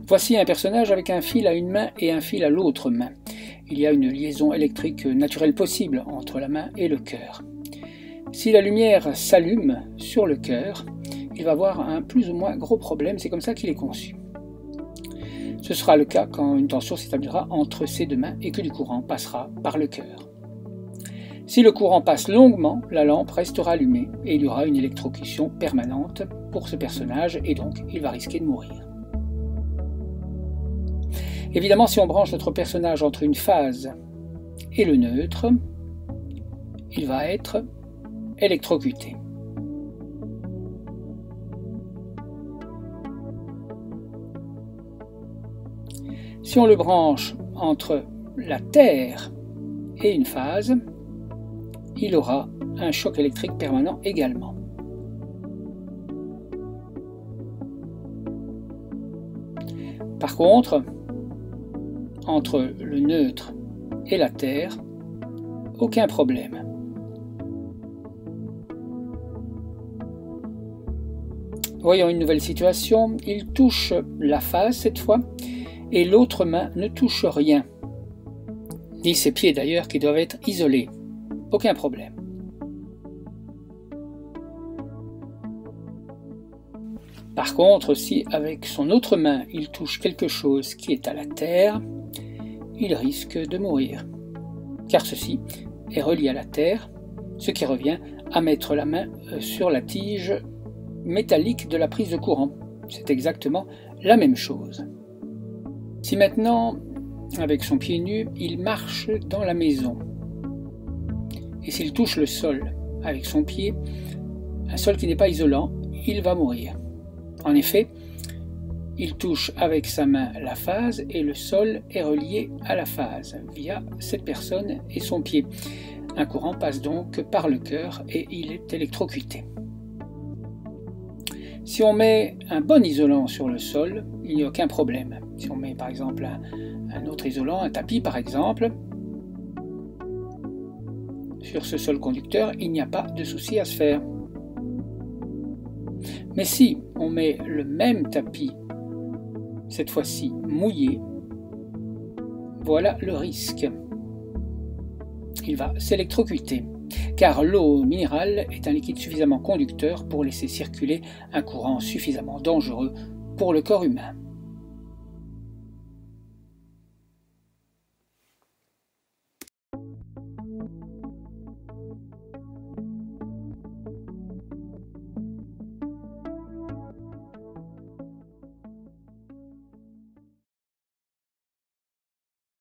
Voici un personnage avec un fil à une main et un fil à l'autre main. Il y a une liaison électrique naturelle possible entre la main et le cœur. Si la lumière s'allume sur le cœur, il va avoir un plus ou moins gros problème, c'est comme ça qu'il est conçu. Ce sera le cas quand une tension s'établira entre ces deux mains et que du courant passera par le cœur. Si le courant passe longuement, la lampe restera allumée et il y aura une électrocution permanente pour ce personnage et donc il va risquer de mourir. Évidemment, si on branche notre personnage entre une phase et le neutre, il va être électrocuté. Si on le branche entre la Terre et une phase, il aura un choc électrique permanent également. Par contre, entre le neutre et la Terre, aucun problème. Voyons une nouvelle situation, il touche la phase cette fois, et l'autre main ne touche rien, ni ses pieds d'ailleurs qui doivent être isolés, aucun problème. Par contre, si avec son autre main il touche quelque chose qui est à la terre, il risque de mourir, car ceci est relié à la terre, ce qui revient à mettre la main sur la tige métallique de la prise de courant. C'est exactement la même chose. Si maintenant, avec son pied nu, il marche dans la maison, et s'il touche le sol avec son pied, un sol qui n'est pas isolant, il va mourir. En effet, il touche avec sa main la phase et le sol est relié à la phase via cette personne et son pied. Un courant passe donc par le cœur et il est électrocuté. Si on met un bon isolant sur le sol, il n'y a aucun problème. Si on met par exemple un autre isolant, un tapis par exemple, sur ce sol conducteur, il n'y a pas de souci à se faire. Mais si on met le même tapis, cette fois-ci mouillé, voilà le risque. Il va s'électrocuter, car l'eau minérale est un liquide suffisamment conducteur pour laisser circuler un courant suffisamment dangereux pour le corps humain.